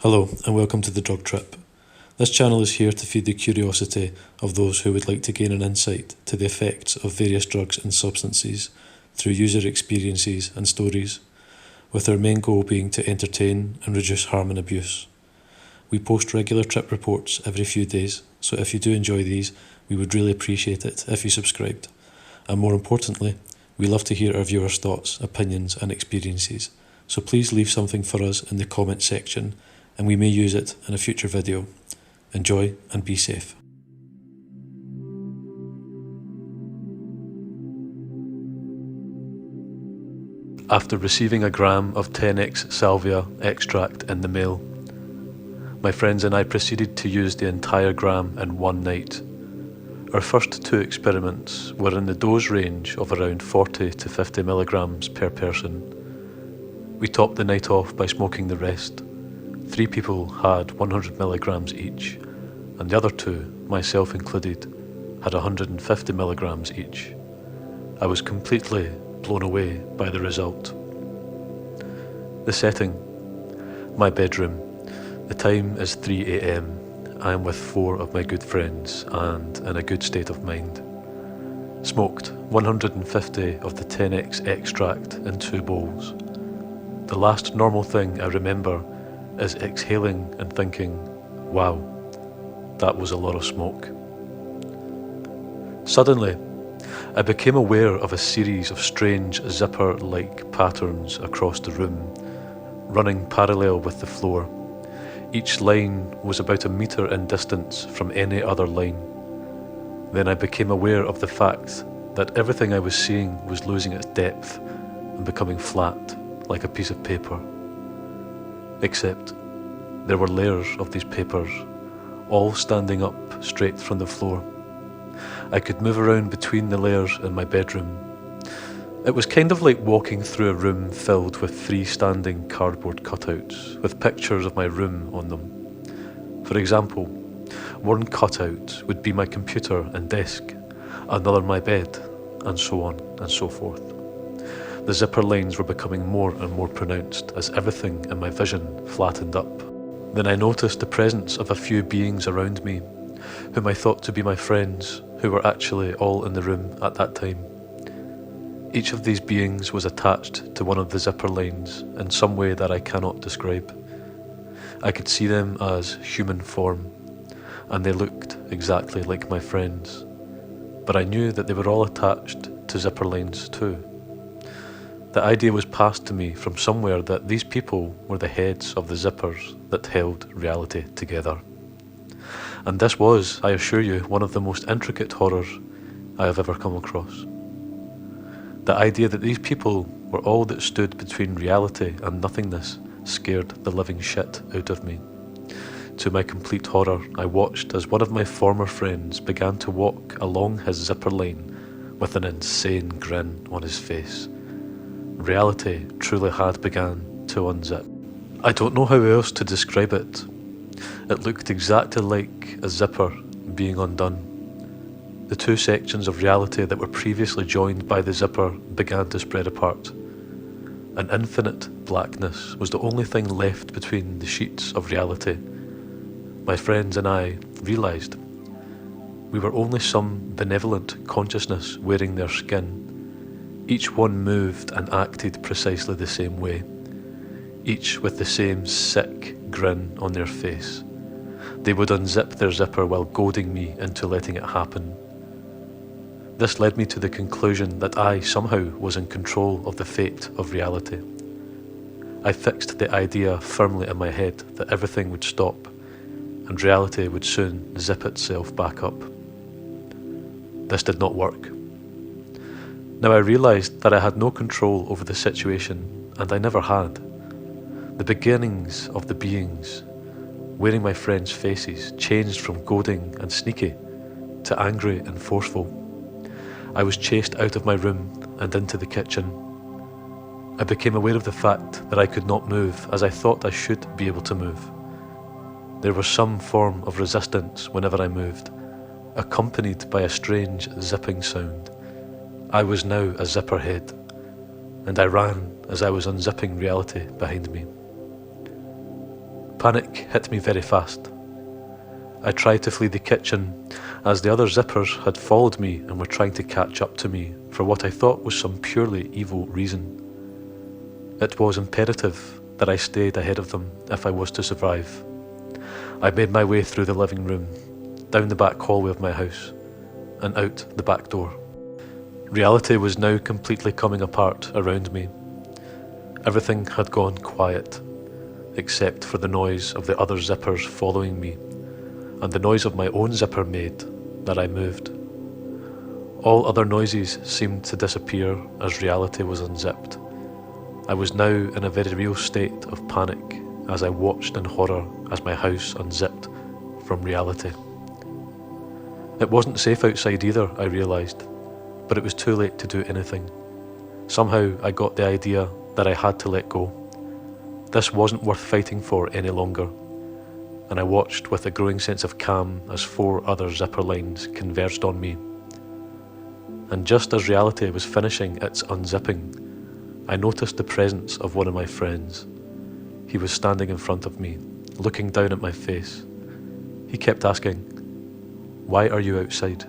Hello and welcome to The Drug Trip. This channel is here to feed the curiosity of those who would like to gain an insight to the effects of various drugs and substances through user experiences and stories, with our main goal being to entertain and reduce harm and abuse. We post regular trip reports every few days, so if you do enjoy these, we would really appreciate it if you subscribed. And more importantly, we love to hear our viewers' thoughts, opinions and experiences, so please leave something for us in the comment section and we may use it in a future video. Enjoy and be safe. After receiving a gram of 10x salvia extract in the mail, my friends and I proceeded to use the entire gram in one night. Our first two experiments were in the dose range of around 40 to 50 milligrams per person. We topped the night off by smoking the rest. 3 people had 100 milligrams each, and the other 2, myself included, had 150 milligrams each. I was completely blown away by the result. The setting: my bedroom. The time is 3 AM. I am with 4 of my good friends and in a good state of mind. Smoked 150 of the 10x extract in 2 bowls. The last normal thing I remember is exhaling and thinking, wow, that was a lot of smoke. Suddenly, I became aware of a series of strange zipper-like patterns across the room, running parallel with the floor. Each line was about a metre in distance from any other line. Then I became aware of the fact that everything I was seeing was losing its depth and becoming flat, like a piece of paper. Except there were layers of these papers, all standing up straight from the floor. I could move around between the layers in my bedroom. It was kind of like walking through a room filled with freestanding cardboard cutouts with pictures of my room on them. For example, one cutout would be my computer and desk, another my bed, and so on and so forth. The zipper lines were becoming more and more pronounced as everything in my vision flattened up. Then I noticed the presence of a few beings around me, whom I thought to be my friends, who were actually all in the room at that time. Each of these beings was attached to one of the zipper lines in some way that I cannot describe. I could see them as human form, and they looked exactly like my friends, but I knew that they were all attached to zipper lines too. The idea was passed to me from somewhere that these people were the heads of the zippers that held reality together. And this was, I assure you, one of the most intricate horrors I have ever come across. The idea that these people were all that stood between reality and nothingness scared the living shit out of me. To my complete horror, I watched as one of my former friends began to walk along his zipper line with an insane grin on his face. Reality truly had begun to unzip. I don't know how else to describe it. It looked exactly like a zipper being undone. The 2 sections of reality that were previously joined by the zipper began to spread apart. An infinite blackness was the only thing left between the sheets of reality. My friends and I realised we were only some benevolent consciousness wearing their skin. Each one moved and acted precisely the same way, each with the same sick grin on their face. They would unzip their zipper while goading me into letting it happen. This led me to the conclusion that I somehow was in control of the fate of reality. I fixed the idea firmly in my head that everything would stop and reality would soon zip itself back up. This did not work. Now I realised that I had no control over the situation, and I never had. The beginnings of the beings wearing my friends' faces changed from goading and sneaky to angry and forceful. I was chased out of my room and into the kitchen. I became aware of the fact that I could not move as I thought I should be able to move. There was some form of resistance whenever I moved, accompanied by a strange zipping sound. I was now a zipperhead, and I ran as I was unzipping reality behind me. Panic hit me very fast. I tried to flee the kitchen as the other zippers had followed me and were trying to catch up to me for what I thought was some purely evil reason. It was imperative that I stayed ahead of them if I was to survive. I made my way through the living room, down the back hallway of my house, and out the back door. Reality was now completely coming apart around me. Everything had gone quiet, except for the noise of the other zippers following me, and the noise of my own zipper made that I moved. All other noises seemed to disappear as reality was unzipped. I was now in a very real state of panic as I watched in horror as my house unzipped from reality. It wasn't safe outside either, I realised, but it was too late to do anything. Somehow I got the idea that I had to let go. This wasn't worth fighting for any longer, and I watched with a growing sense of calm as 4 other zipper lines converged on me. And just as reality was finishing its unzipping, I noticed the presence of one of my friends. He was standing in front of me, looking down at my face. He kept asking, "Why are you outside?"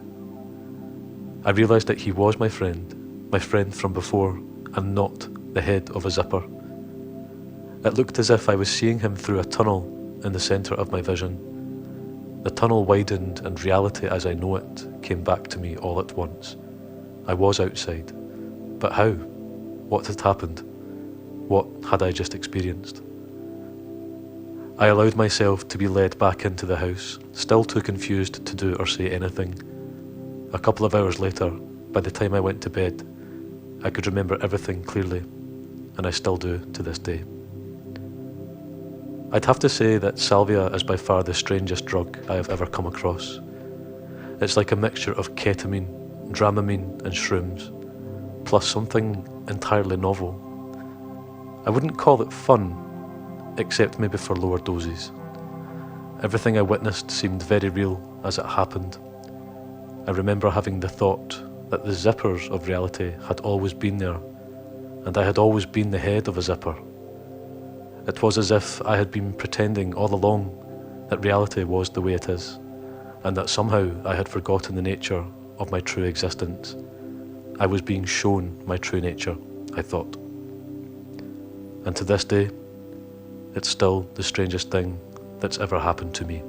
I realised that he was my friend from before, and not the head of a zipper. It looked as if I was seeing him through a tunnel in the centre of my vision. The tunnel widened, and reality as I know it came back to me all at once. I was outside. But how? What had happened? What had I just experienced? I allowed myself to be led back into the house, still too confused to do or say anything. A couple of hours later, by the time I went to bed, I could remember everything clearly, and I still do to this day. I'd have to say that salvia is by far the strangest drug I have ever come across. It's like a mixture of ketamine, dramamine and shrooms, plus something entirely novel. I wouldn't call it fun, except maybe for lower doses. Everything I witnessed seemed very real as it happened. I remember having the thought that the zippers of reality had always been there, and I had always been the head of a zipper. It was as if I had been pretending all along that reality was the way it is, and that somehow I had forgotten the nature of my true existence. I was being shown my true nature, I thought. And to this day, it's still the strangest thing that's ever happened to me.